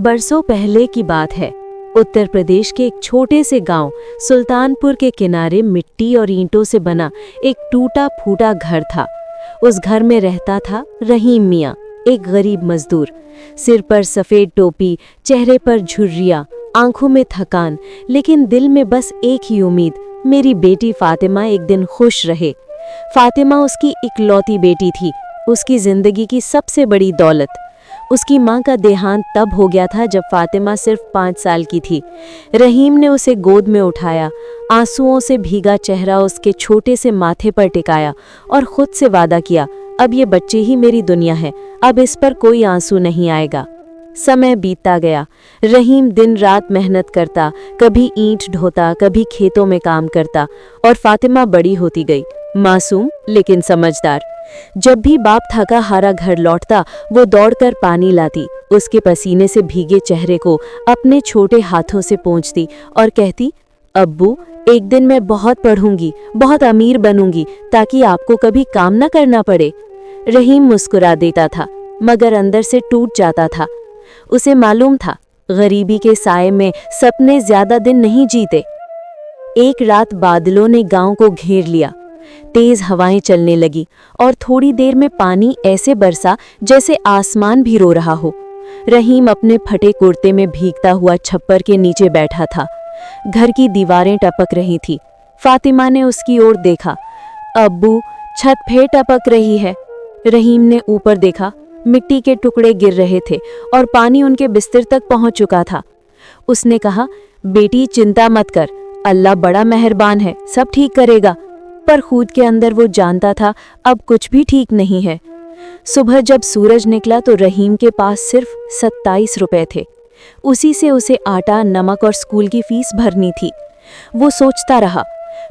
बरसों पहले की बात है। उत्तर प्रदेश के एक छोटे से गांव सुल्तानपुर के किनारे मिट्टी और ईंटों से बना एक टूटा फूटा घर था। उस घर में रहता था रहीम मियाँ, एक गरीब मजदूर। सिर पर सफ़ेद टोपी, चेहरे पर झुर्रियाँ, आंखों में थकान, लेकिन दिल में बस एक ही उम्मीद, मेरी बेटी फातिमा एक दिन खुश रहे। फातिमा उसकी इकलौती बेटी थी, उसकी जिंदगी की सबसे बड़ी दौलत। उसकी माँ का देहांत तब हो गया था जब फातिमा सिर्फ 5 साल की थी। रहीम ने उसे गोद में उठाया, आंसुओं से भीगा चेहरा उसके छोटे से माथे पर टिकाया और खुद से वादा किया, अब ये बच्चे ही मेरी दुनिया है, अब इस पर कोई आंसू नहीं आएगा। समय बीतता गया। रहीम दिन रात मेहनत करता, कभी ईंट ढोता, कभी खेतों में काम करता, और फातिमा बड़ी होती गई, मासूम लेकिन समझदार। जब भी बाप थका हारा घर लौटता, वो दौड़कर पानी लाती, उसके पसीने से भीगे चेहरे को अपने छोटे हाथों से पोंछती और कहती, अब्बू, एक दिन मैं बहुत पढ़ूंगी, बहुत अमीर बनूंगी, ताकि आपको कभी काम न करना पड़े। रहीम मुस्कुरा देता था, मगर अंदर से टूट जाता था। उसे मालूम था, गरीबी के साए में सपने ज्यादा दिन नहीं जीते। एक रात बादलों ने गांव को घेर लिया। तेज हवाएं चलने लगी और थोड़ी देर में पानी ऐसे बरसा जैसे आसमान भी रो रहा हो। रहीम अपने फटे कुर्ते में भीगता हुआ छप्पर के नीचे बैठा था। घर की दीवारें टपक रही थी। फातिमा ने उसकी ओर देखा। अब्बू, छत फिर टपक रही है। रहीम ने ऊपर देखा, मिट्टी के टुकड़े गिर रहे थे और पानी उनके बिस्तर तक पहुंच चुका था। उसने कहा, बेटी चिंता मत कर, अल्लाह बड़ा मेहरबान है, सब ठीक करेगा। पर खुद के अंदर वो जानता था, अब कुछ भी ठीक नहीं है। सुबह जब सूरज निकला तो रहीम के पास सिर्फ 27 रुपए थे। उसी से उसे आटा, नमक और स्कूल की फीस भरनी थी। वो सोचता रहा,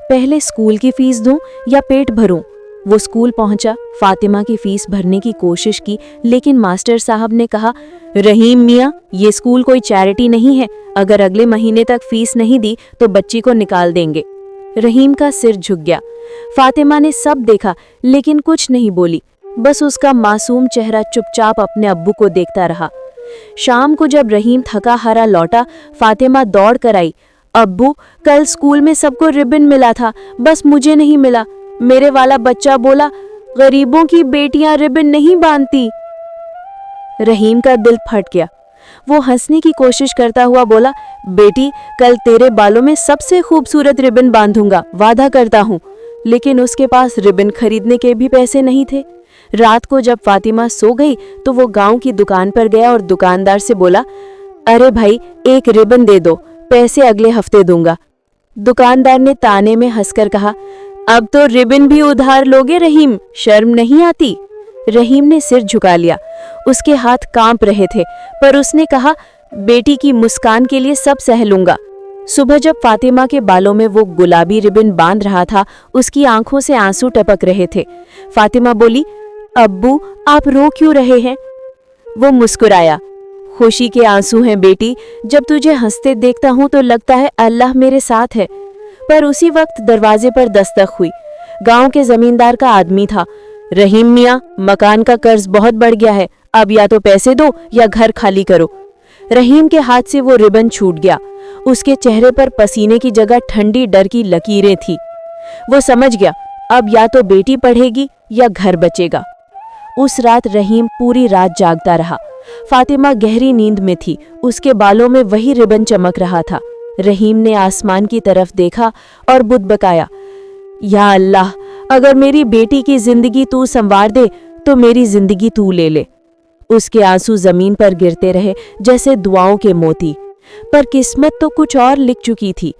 पहले स्कूल की फीस दूं या पेट भरूं। वो स्कूल पहुंचा, फातिमा की फीस भरने की कोशिश की, लेकिन मास्टर साहब ने कहा, रहीम मियाँ, ये स्कूल कोई चैरिटी नहीं है, अगर अगले महीने तक फीस नहीं दी तो बच्ची को निकाल देंगे। रहीम का सिर झुक गया। फातिमा ने सब देखा, लेकिन कुछ नहीं बोली, बस उसका मासूम चेहरा चुपचाप अपने अब्बू को देखता रहा। शाम को जब रहीम थका हारा लौटा, फातिमा दौड़ कर आई, अब्बू, कल स्कूल में सबको रिबन मिला था, बस मुझे नहीं मिला। मेरे वाला बच्चा बोला, गरीबों की बेटियां रिबन नहीं बांधती। रहीम का दिल फट गया। वो हंसने की कोशिश करता हुआ बोला, बेटी, कल तेरे बालों में सबसे खूबसूरत रिबन बांधूंगा, वादा करता हूँ। लेकिन उसके पास रिबन खरीदने के भी पैसे नहीं थे। रात को जब फातिमा सो गई तो वो गांव की दुकान पर गया और दुकानदार से बोला, अरे भाई, एक रिबन दे दो, पैसे अगले हफ्ते दूंगा। दुकानदार ने ताने में हंसकर कहा, अब तो रिबन भी उधार लोगे रहीम, शर्म नहीं आती? रहीम ने सिर झुका लिया। उसके हाथ कांप रहे थे, पर उसने कहा, बेटी की मुस्कान के लिए सब सह लूंगा। सुबह जब फातिमा के बालों में वो गुलाबी रिबन बांध रहा था, उसकी आंखों से आंसू टपक रहे थे। फातिमा बोली, अब्बू, आप रो क्यों रहे हैं? वो मुस्कुराया, खुशी के आंसू हैं बेटी, जब तुझे हंसते देखता हूं तो लगता है अल्लाह मेरे साथ है। पर उसी वक्त दरवाजे पर दस्तक हुई। गांव के जमींदार का आदमी था। रहीम मियाँ, मकान का कर्ज बहुत बढ़ गया है, अब या तो पैसे दो या घर खाली करो। रहीम के हाथ से वो रिबन छूट गया। उसके चेहरे पर पसीने की जगह ठंडी डर की लकीरें थी। वो समझ गया, अब या तो बेटी पढ़ेगी या घर बचेगा। उस रात रहीम पूरी रात जागता रहा। फातिमा गहरी नींद में थी, उसके बालों में वही रिबन चमक रहा था। रहीम ने आसमान की तरफ देखा और बुदबकाया, या अल्लाह, अगर मेरी बेटी की जिंदगी तू संवार दे तो मेरी जिंदगी तू ले ले। उसके आंसू जमीन पर गिरते रहे जैसे दुआओं के मोती। पर किस्मत तो कुछ और लिख चुकी थी।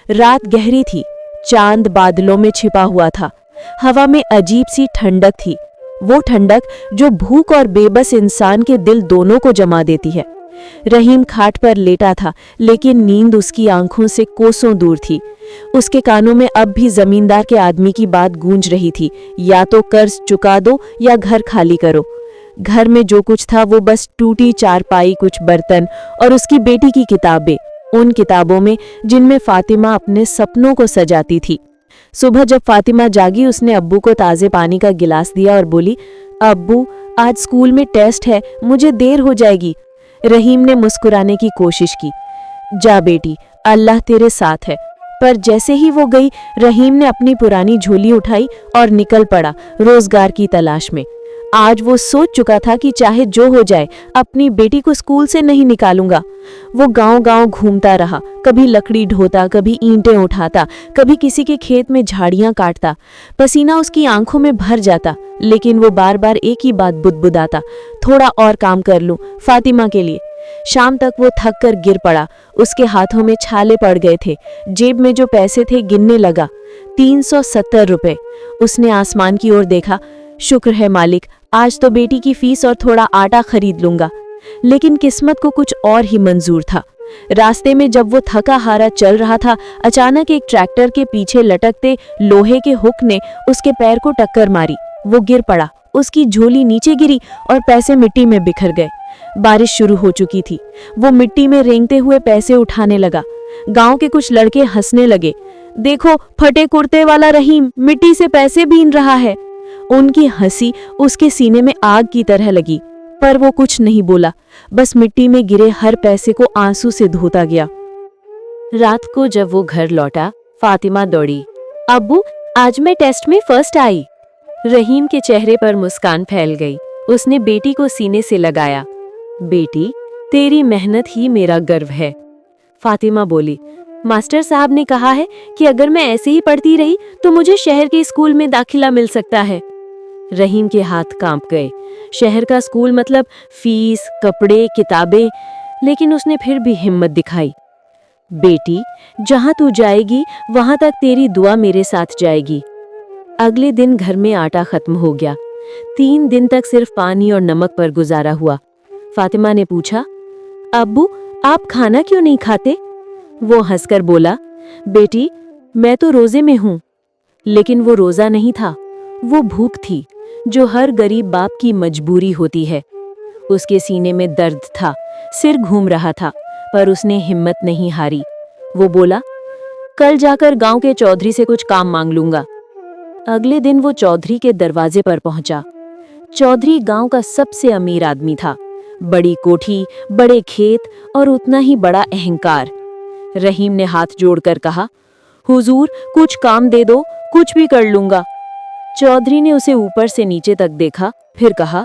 रात गहरी थी, चांद बादलों में छिपा हुआ था। हवा में अजीब सी ठंडक थी, वो ठंडक जो भूख और बेबस इंसान के दिल दोनों को जमा देती है। रहीम खाट पर लेटा था, लेकिन नींद उसकी आंखों से कोसों दूर थी। उसके कानों में अब भी जमींदार के आदमी की बात गूंज रही थी, या तो कर्ज चुका दो या घर खाली करो। घर में जो कुछ था वो बस टूटी चारपाई, कुछ बर्तन और उसकी बेटी की किताबें, उन किताबों में जिनमें फातिमा अपने सपनों को सजाती थी। सुबह जब फातिमा जागी, उसने अब्बू को ताज़े पानी का गिलास दिया और बोली, अब्बू, आज स्कूल में टेस्ट है, मुझे देर हो जाएगी। रहीम ने मुस्कुराने की कोशिश की। जा बेटी, अल्लाह तेरे साथ है। पर जैसे ही वो गई, रहीम ने अपनी पुरानी झोली उठाई और निकल पड़ा रोजगार की तलाश में। आज वो सोच चुका था कि चाहे जो हो जाए, अपनी बेटी को स्कूल से नहीं निकालूंगा। वो गांव-गांव घूमता रहा, कभी लकड़ी ढोता, कभी ईंटें उठाता, कभी किसी के खेत में झाड़ियां काटता। पसीना उसकी आंखों में भर जाता, लेकिन वो बार बार एक ही बात बुदबुदाता, थोड़ा और काम कर लूं फातिमा के लिए। शाम तक वो थक कर गिर पड़ा। उसके हाथों में छाले पड़ गए थे। जेब में जो पैसे थे गिनने लगा, 370 रुपए। उसने आसमान की ओर देखा। शुक्र है मालिक, आज तो बेटी की फीस और थोड़ा आटा खरीद लूंगा। लेकिन किस्मत को कुछ और ही मंजूर था। रास्ते में जब वो थका हारा चल रहा था, अचानक एक ट्रैक्टर के पीछे लटकते लोहे के हुक ने उसके पैर को टक्कर मारी। वो गिर पड़ा, उसकी झोली नीचे गिरी और पैसे मिट्टी में बिखर गए। बारिश शुरू हो चुकी थी। वो मिट्टी में रेंगते हुए पैसे उठाने लगा। गांव के कुछ लड़के हंसने लगे। देखो, फटे कुर्ते वाला रहीम मिट्टी से पैसे बीन रहा है। उनकी हंसी उसके सीने में आग की तरह लगी, पर वो कुछ नहीं बोला, बस मिट्टी में गिरे हर पैसे को आंसू से धोता गया। रात को जब वो घर लौटा, फातिमा दौड़ी। अब्बू, आज मैं टेस्ट में फर्स्ट आई। रहीम के चेहरे पर मुस्कान फैल गई। उसने बेटी को सीने से लगाया। बेटी, तेरी मेहनत ही मेरा गर्व है। फातिमा बोली, मास्टर साहब ने कहा है कि अगर मैं ऐसे ही पढ़ती रही तो मुझे शहर के स्कूल में दाखिला मिल सकता है। रहीम के हाथ कांप गए। शहर का स्कूल मतलब फीस, कपड़े, किताबें। लेकिन उसने फिर भी हिम्मत दिखाई। बेटी, जहां तू जाएगी वहां तक तेरी दुआ मेरे साथ जाएगी। अगले दिन घर में आटा खत्म हो गया। 3 दिन तक सिर्फ पानी और नमक पर गुजारा हुआ। फातिमा ने पूछा, अब्बू, आप खाना क्यों नहीं खाते? वो हंसकर बोला, बेटी, मैं तो रोजे में हूं। लेकिन वो रोजा नहीं था, वो भूख थी, जो हर गरीब बाप की मजबूरी होती है। उसके सीने में दर्द था, सिर घूम रहा था, पर उसने हिम्मत नहीं हारी। वो बोला, कल जाकर गांव के चौधरी से कुछ काम मांग लूंगा। अगले दिन वो चौधरी के दरवाजे पर पहुंचा। चौधरी गांव का सबसे अमीर आदमी था। बड़ी कोठी, बड़े खेत और उतना ही बड़ा अहंकार। रहीम ने हाथ जोड़कर कहा, हुजूर, कुछ काम दे दो, कुछ भी कर लूंगा। चौधरी ने उसे ऊपर से नीचे तक देखा, फिर कहा,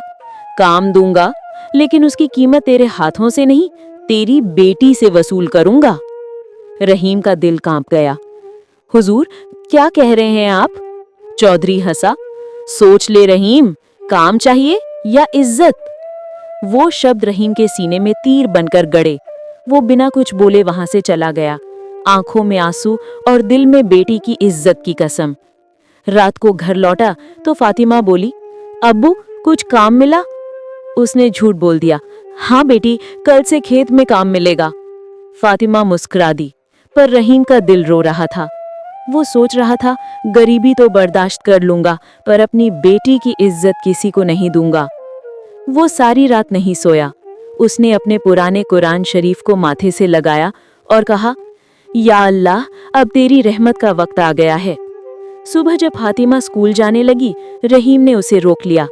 काम दूंगा, लेकिन उसकी कीमत तेरे हाथों से नहीं, तेरी बेटी से वसूल करूंगा। रहीम का दिल कांप गया। हुजूर, क्या कह रहे हैं आप? चौधरी हंसा। सोच ले रहीम, काम चाहिए या इज्जत? वो शब्द रहीम के सीने में तीर बनकर गड़े। वो बिना कुछ बोले वहां से चला गया, आंखों में आंसू और दिल में बेटी की इज्जत की कसम। रात को घर लौटा तो फातिमा बोली, अब्बू, कुछ काम मिला? उसने झूठ बोल दिया, हाँ बेटी, कल से खेत में काम मिलेगा। फातिमा मुस्कुरा दी, पर रहीम का दिल रो रहा था। वो सोच रहा था, गरीबी तो बर्दाश्त कर लूंगा, पर अपनी बेटी की इज्जत किसी को नहीं दूंगा। वो सारी रात नहीं सोया। उसने अपने पुराने कुरान शरीफ को माथे से लगाया और कहा, या अल्लाह, अब तेरी रहमत का वक्त आ गया है। सुबह जब फातिमा स्कूल जाने लगी, रहीम ने उसे रोक लिया।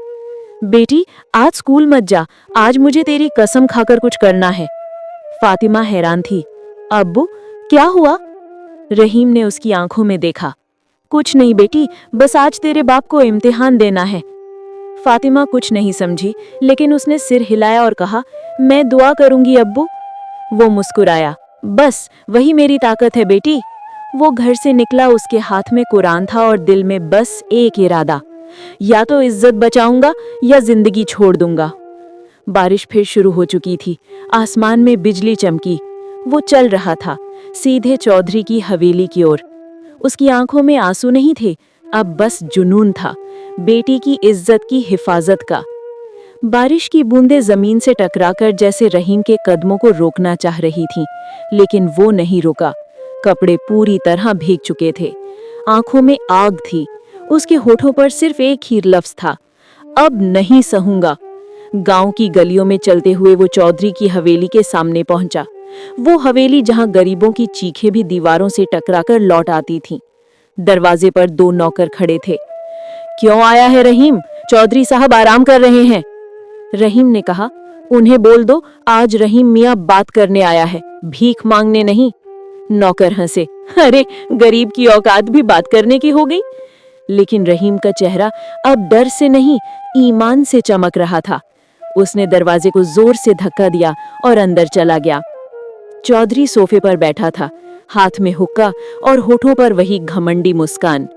बेटी, आज स्कूल मत जा, आज मुझे तेरी कसम खाकर कुछ करना है। फातिमा हैरान थी। अब्बू, क्या हुआ? रहीम ने उसकी आंखों में देखा। कुछ नहीं बेटी, बस आज तेरे बाप को इम्तिहान देना है। फातिमा कुछ नहीं समझी, लेकिन उसने सिर हिलाया और कहा, मैं दुआ करूंगी अब्बू। वो मुस्कुराया, बस वही मेरी ताकत है बेटी। वो घर से निकला, उसके हाथ में कुरान था और दिल में बस एक इरादा, या तो इज्जत बचाऊंगा या जिंदगी छोड़ दूंगा। बारिश फिर शुरू हो चुकी थी। आसमान में बिजली चमकी। वो चल रहा था सीधे चौधरी की हवेली की ओर। उसकी आंखों में आंसू नहीं थे, अब बस जुनून था, बेटी की इज्जत की हिफाजत का। बारिश की बूंदें जमीन से टकराकर जैसे रहीम के कदमों को रोकना चाह रही थीं, लेकिन वो नहीं रुका। कपड़े पूरी तरह भीग चुके थे, आंखों में आग थी। उसके होठों पर सिर्फ एक ही लफ्ज था, अब नहीं सहूंगा। गांव की गलियों में चलते हुए वो चौधरी की हवेली के सामने पहुंचा। वो हवेली जहां गरीबों की चीखें भी दीवारों से टकराकर लौट आती थीं। दरवाजे पर 2 नौकर खड़े थे। क्यों आया है रहीम? चौधरी साहब आराम कर रहे हैं। रहीम ने कहा, उन्हें बोल दो आज रहीम मियाँ बात करने आया है, भीख मांगने नहीं। नौकर हंसे, अरे गरीब की औकात भी बात करने की हो गई। लेकिन रहीम का चेहरा अब डर से नहीं, ईमान से चमक रहा था। उसने दरवाजे को जोर से धक्का दिया और अंदर चला गया। चौधरी सोफे पर बैठा था, हाथ में हुक्का और होठों पर वही घमंडी मुस्कान।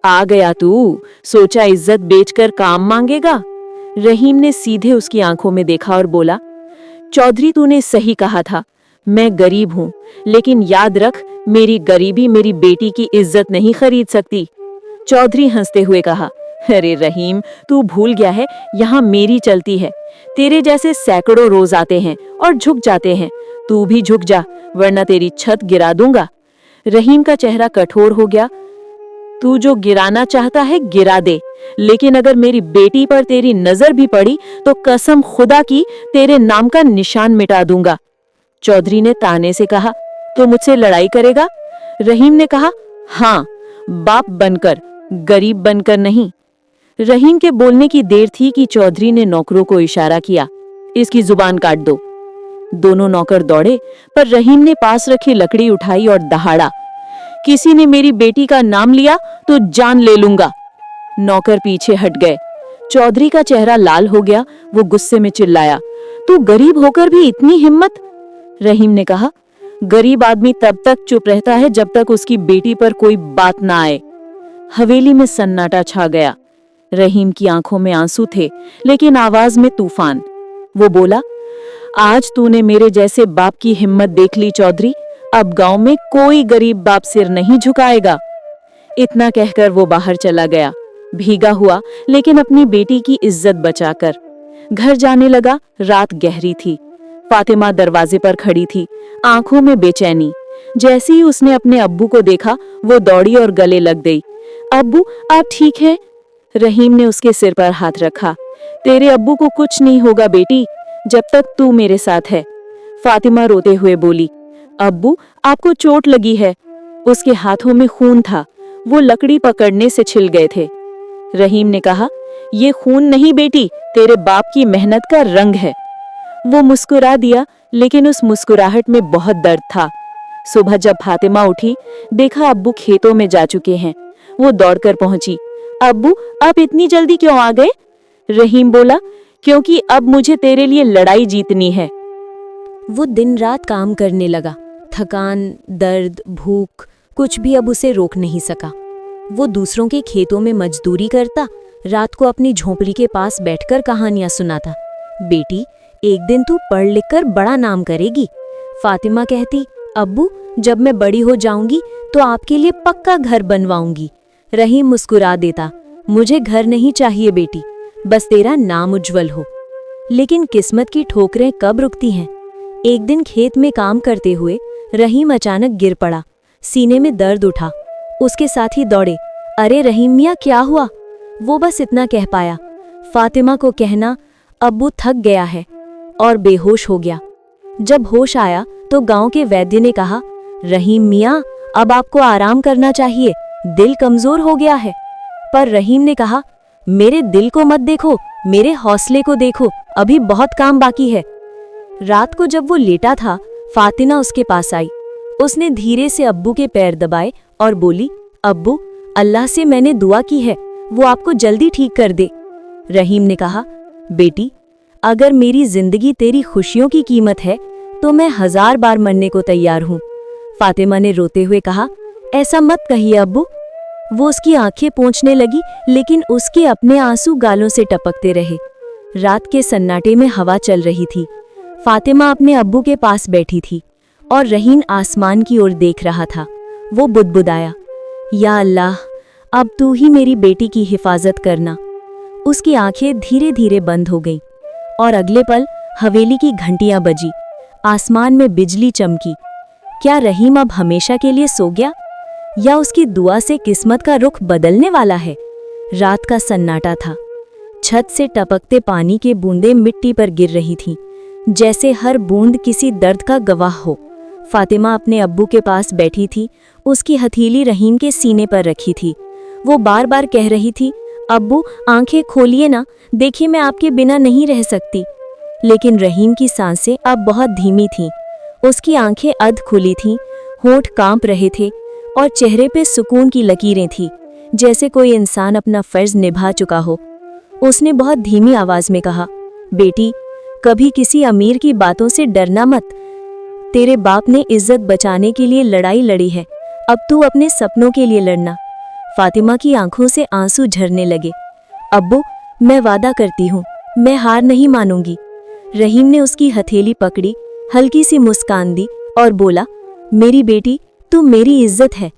आ गया तू, सोचा इज्जत बेचकर काम मांगेगा। रहीम ने सीधे उसकी आंखों में देखा और बोला, चौधरी तूने सही कहा था, मैं गरीब हूं, लेकिन याद रख मेरी गरीबी मेरी बेटी की इज्जत नहीं खरीद सकती। चौधरी हंसते हुए कहा, अरे रहीम तू भूल गया है यहाँ मेरी चलती है। तेरे जैसे सैकड़ों रोज आते हैं और झुक जाते हैं, तू भी झुक जा वरना तेरी छत गिरा दूंगा। रहीम का चेहरा कठोर हो गया, तू जो गिराना चाहता है गिरा दे, लेकिन अगर मेरी बेटी पर तेरी नजर भी पड़ी तो कसम खुदा की तेरे नाम का निशान मिटा दूंगा। चौधरी ने ताने से कहा, तो मुझसे लड़ाई करेगा? रहीम ने कहा, हाँ, बाप बनकर, गरीब बनकर नहीं। रहीम के बोलने की देर थी कि चौधरी ने नौकरों को इशारा किया, इसकी जुबान काट दो। दोनों नौकर दौड़े, पर रहीम ने पास रखी लकड़ी उठाई और दहाड़ा, किसी ने मेरी बेटी का नाम लिया तो जान ले लूंगा। नौकर पीछे हट गए। चौधरी का चेहरा लाल हो गया, वो गुस्से में चिल्लाया, तू गरीब होकर भी इतनी हिम्मत? रहीम ने कहा, गरीब आदमी तब तक चुप रहता है जब तक उसकी बेटी पर कोई बात ना आए। हवेली में सन्नाटा छा गया। रहीम की आंखों में आंसू थे, लेकिन आवाज में तूफान। वो बोला, आज तूने मेरे जैसे बाप की हिम्मत देख ली चौधरी, अब गांव में कोई गरीब बाप सिर नहीं झुकाएगा। इतना कहकर वो बाहर चला गया, भीगा हुआ लेकिन अपनी बेटी की इज्जत बचाकर। घर जाने लगा। रात गहरी थी। फातिमा दरवाजे पर खड़ी थी, आंखों में बेचैनी। जैसे ही उसने अपने अब्बू को देखा, वो दौड़ी और गले लग गई। अब्बू आप ठीक हैं? रहीम ने उसके सिर पर हाथ रखा। तेरे अब्बू को कुछ नहीं होगा बेटी, जब तक तू मेरे साथ है। फातिमा रोते हुए बोली, अब्बू आपको चोट लगी है। उसके हाथों में खून था, वो लकड़ी पकड़ने से छिल गए थे। रहीम ने कहा, ये खून नहीं बेटी, तेरे बाप की मेहनत का रंग है। वो मुस्कुरा दिया, लेकिन उस मुस्कुराहट में बहुत दर्द था। सुबह जब फातिमा उठी, देखा अब्बू खेतों में जा चुके हैं। वो दौड़कर पहुंची। अब्बू आप इतनी जल्दी क्यों आ गए? रहीम बोला, क्योंकि अब मुझे तेरे लिए लड़ाई जीतनी है। वो दिन रात काम करने लगा। थकान, दर्द, भूख, कुछ भी अब उसे रोक नहीं सका। वो दूसरों के खेतों में मजदूरी करता, रात को अपनी झोंपड़ी के पास बैठकर कहानियां सुनाता। बेटी एक दिन तू पढ़ लिख कर बड़ा नाम करेगी। फातिमा कहती, अब्बू जब मैं बड़ी हो जाऊंगी तो आपके लिए पक्का घर बनवाऊंगी। रहीम मुस्कुरा देता, मुझे घर नहीं चाहिए बेटी, बस तेरा नाम उज्जवल हो। लेकिन किस्मत की ठोकरें कब रुकती हैं? एक दिन खेत में काम करते हुए रहीम अचानक गिर पड़ा। सीने में दर्द उठा। उसके साथी दौड़े, अरे रहीम मियाँ क्या हुआ? वो बस इतना कह पाया, फातिमा को कहना अब्बू थक गया है, और बेहोश हो गया। जब होश आया तो गांव के वैद्य ने कहा, रहीम मियाँ अब आपको आराम करना चाहिए, दिल कमजोर हो गया है। पर रहीम ने कहा, मेरे दिल को मत देखो, मेरे हौसले को देखो, अभी बहुत काम बाकी है। रात को जब वो लेटा था, फातिमा उसके पास आई। उसने धीरे से अब्बू के पैर दबाए और बोली, अब्बू अल्लाह से मैंने दुआ की है, वो आपको जल्दी ठीक कर दे। रहीम ने कहा, बेटी अगर मेरी जिंदगी तेरी खुशियों की कीमत है तो मैं 1000 बार मरने को तैयार हूँ। फातिमा ने रोते हुए कहा, ऐसा मत कहिए अब्बू। वो उसकी आंखें पोंछने लगी, लेकिन उसके अपने आंसू गालों से टपकते रहे। रात के सन्नाटे में हवा चल रही थी। फातिमा अपने अब्बू के पास बैठी थी और रहीम आसमान की ओर देख रहा था। वो बुदबुदाया, या अल्लाह अब तू ही मेरी बेटी की हिफाजत करना। उसकी आंखें धीरे धीरे बंद हो गईं और अगले पल हवेली की घंटियां बजी, आसमान में बिजली चमकी। क्या रहीम अब हमेशा के लिए सो गया, या उसकी दुआ से किस्मत का रुख बदलने वाला है? रात का सन्नाटा था। छत से टपकते पानी के बूंदें मिट्टी पर गिर रही थीं, जैसे हर बूंद किसी दर्द का गवाह हो। फातिमा अपने अब्बू के पास बैठी थी, उसकी हथेली रहीम के सीने पर रखी थी। वो बार बार कह रही थी, अब्बू आंखें खोलिए ना, देखिए मैं आपके बिना नहीं रह सकती। लेकिन रहीम की सांसें अब बहुत धीमी थीं। उसकी आंखें अध खुली थीं, होंठ कांप रहे थे और चेहरे पे सुकून की लकीरें थीं, जैसे कोई इंसान अपना फर्ज निभा चुका हो। उसने बहुत धीमी आवाज में कहा, बेटी, कभी किसी अमीर की बातों से डरना मत। तेरे बाप ने इज्जत बचाने के लिए लड़ाई लड़ी है, अब तू अपने सपनों के लिए लड़ना। फातिमा की आंखों से आंसू झरने लगे। अब्बू, मैं वादा करती हूँ, मैं हार नहीं मानूंगी। रहीम ने उसकी हथेली पकड़ी, हल्की सी मुस्कान दी और बोला, मेरी बेटी, तू मेरी इज्जत है।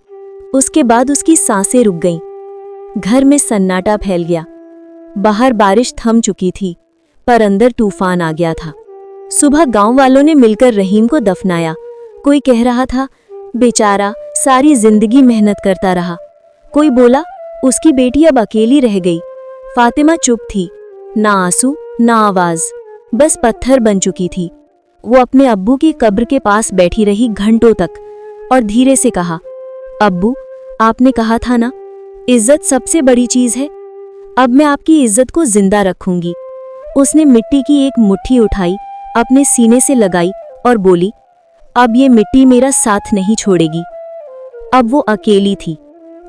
उसके बाद उसकी सांसें रुक गईं। घर में सन्नाटा फैल गया। बाहर बारिश थम चुकी थी, पर अंदर तूफान आ गया था। सुबह गांव वालों ने मिलकर रहीम को दफनाया। कोई कह रहा था, बेचारा सारी जिंदगी मेहनत करता रहा। कोई बोला, उसकी बेटी अब अकेली रह गई। फातिमा चुप थी, ना आंसू ना आवाज, बस पत्थर बन चुकी थी। वो अपने अब्बू की कब्र के पास बैठी रही घंटों तक और धीरे से कहा, अब्बू, आपने कहा था ना, इज्जत सबसे बड़ी चीज है। अब मैं आपकी इज्जत को जिंदा रखूंगी। उसने मिट्टी की एक मुट्ठी उठाई, अपने सीने से लगाई और बोली, अब ये मिट्टी मेरा साथ नहीं छोड़ेगी। अब वो अकेली थी।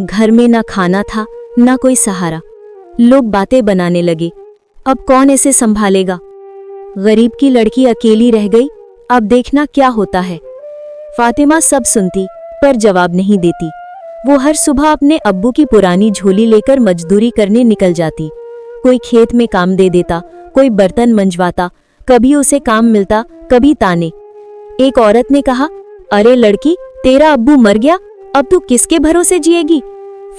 घर में ना खाना था, ना कोई सहारा। लोग बातें बनाने लगे, अब कौन इसे संभालेगा। गरीब की लड़की अकेली रह गई, अब देखना क्या होता है। फातिमा सब सुनती पर जवाब नहीं देती। वो हर सुबह अपने अब्बू की पुरानी झोली लेकर मजदूरी करने निकल जाती। कोई खेत में काम दे देता, कोई बर्तन मंजवाता, कभी उसे काम मिलता, कभी ताने। एक औरत ने कहा, अरे लड़की, तेरा अब्बू मर गया, अब तू किसके भरोसे जिएगी।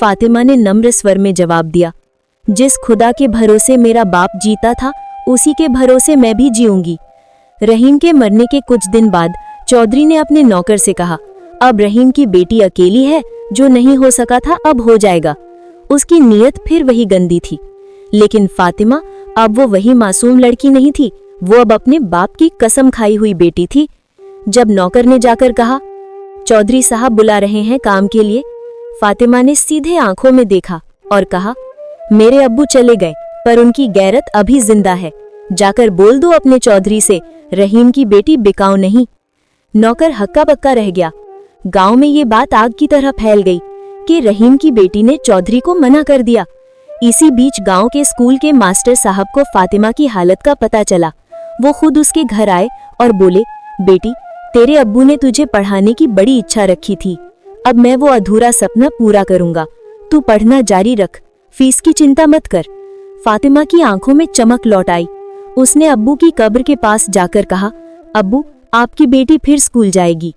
फातिमा ने नम्र स्वर में जवाब दिया, जिस खुदा के भरोसे मेरा बाप जीता था, उसी के भरोसे मैं भी जीऊंगी। रहीम के मरने के कुछ दिन बाद चौधरी ने अपने नौकर से कहा, अब रहीम की बेटी अकेली है, जो नहीं हो सका था अब हो जाएगा। उसकी नीयत फिर वही गंदी थी, लेकिन फातिमा अब वो वही मासूम लड़की नहीं थी, वो अब अपने बाप की कसम खाई हुई बेटी थी। जब नौकर ने जाकर कहा, चौधरी साहब बुला रहे हैं काम के लिए, फातिमा ने सीधे आंखों में देखा और कहा, मेरे अब्बू चले गए, पर उनकी गैरत अभी जिंदा है। जाकर बोल दो अपने चौधरी से, रहीम की बेटी बिकाऊ नहीं। नौकर हक्का बक्का रह गया। गांव में ये बात आग की तरह फैल गई कि रहीम की बेटी ने चौधरी को मना कर दिया। इसी बीच गांव के स्कूल के मास्टर साहब को फातिमा की हालत का पता चला। वो खुद उसके घर आए और बोले, बेटी, तेरे अब्बू ने तुझे पढ़ाने की बड़ी इच्छा रखी थी, अब मैं वो अधूरा सपना पूरा करूंगा। तू पढ़ना जारी रख, फीस की चिंता मत कर। फातिमा की आंखों में चमक लौट आई। उसने अब्बू की कब्र के पास जाकर कहा, अब्बू, आपकी बेटी फिर स्कूल जाएगी।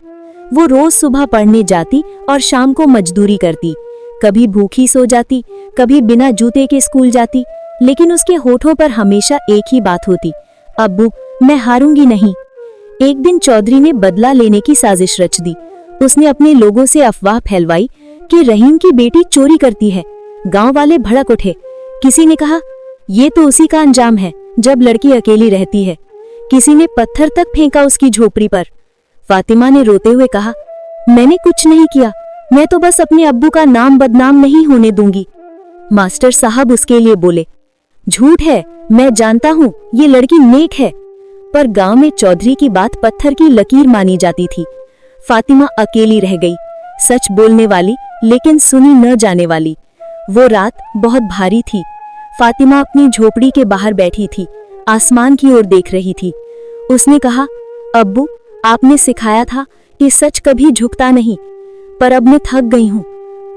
वो रोज सुबह पढ़ने जाती और शाम को मजदूरी करती। कभी भूखी सो जाती, कभी बिना जूते के स्कूल जाती, लेकिन उसके होठों पर हमेशा एक ही बात होती, अब्बू, मैं हारूंगी नहीं। एक दिन चौधरी ने बदला लेने की साजिश रच दी। उसने अपने लोगों से अफवाह फैलवाई कि रहीम की बेटी चोरी करती है। गांव वाले भड़क उठे। किसी ने कहा, ये तो उसी का अंजाम है जब लड़की अकेली रहती है। किसी ने पत्थर तक फेंका उसकी झोपड़ी पर। फातिमा ने रोते हुए कहा, मैंने कुछ नहीं किया, मैं तो बस अपने अब्बू का नाम बदनाम नहीं होने दूंगी। मास्टर साहब उसके लिए बोले, झूठ है, मैं जानता हूँ ये लड़की नेक है। पर गांव में चौधरी की बात पत्थर की लकीर मानी जाती थी। फातिमा अकेली रह गई, सच बोलने वाली लेकिन सुनी न जाने वाली। वो रात बहुत भारी थी। फातिमा अपनी झोपड़ी के बाहर बैठी थी, आसमान की ओर देख रही थी। उसने कहा, अब्बू, आपने सिखाया था कि सच कभी झुकता नहीं, पर अब मैं थक गई हूँ,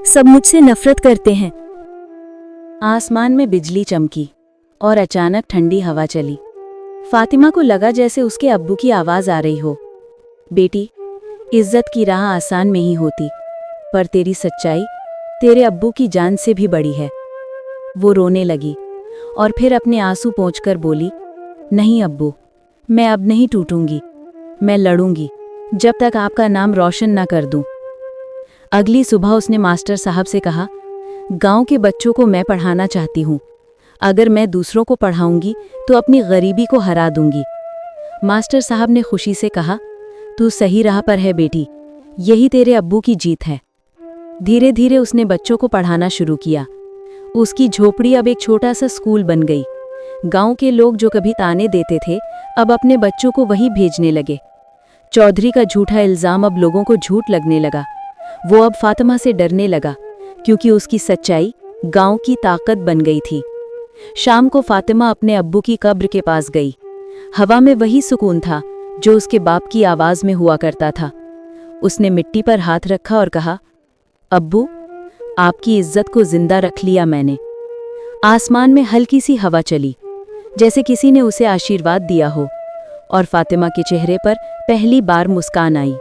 सब मुझसे नफरत करते हैं। आसमान में बिजली चमकी और अचानक ठंडी हवा चली। फातिमा को लगा जैसे उसके अब्बू की आवाज आ रही हो, बेटी, इज्जत की राह आसान में ही होती, पर तेरी सच्चाई तेरे अब्बू की जान से भी बड़ी है। वो रोने लगी और फिर अपने आंसू पोंछकर बोली, नहीं अब्बू, मैं अब नहीं टूटूंगी, मैं लड़ूंगी जब तक आपका नाम रोशन ना कर दूं। अगली सुबह उसने मास्टर साहब से कहा, गांव के बच्चों को मैं पढ़ाना चाहती हूँ। अगर मैं दूसरों को पढ़ाऊंगी तो अपनी गरीबी को हरा दूंगी। मास्टर साहब ने खुशी से कहा, तू सही राह पर है बेटी, यही तेरे अब्बू की जीत है। धीरे धीरे उसने बच्चों को पढ़ाना शुरू किया। उसकी झोपड़ी अब एक छोटा सा स्कूल बन गई, गांव के लोग जो कभी ताने देते थे अब अपने बच्चों को वही भेजने लगे। चौधरी का झूठा इल्जाम अब लोगों को झूठ लगने लगा। वो अब फातिमा से डरने लगा क्योंकि उसकी सच्चाई गांव की ताकत बन गई थी। शाम को फातिमा अपने अब्बू की कब्र के पास गई। हवा में वही सुकून था जो उसके बाप की आवाज में हुआ करता था। उसने मिट्टी पर हाथ रखा और कहा, अब्बू, आपकी इज्जत को जिंदा रख लिया मैंने। आसमान में हल्की सी हवा चली, जैसे किसी ने उसे आशीर्वाद दिया हो, और फातिमा के चेहरे पर पहली बार मुस्कान आई।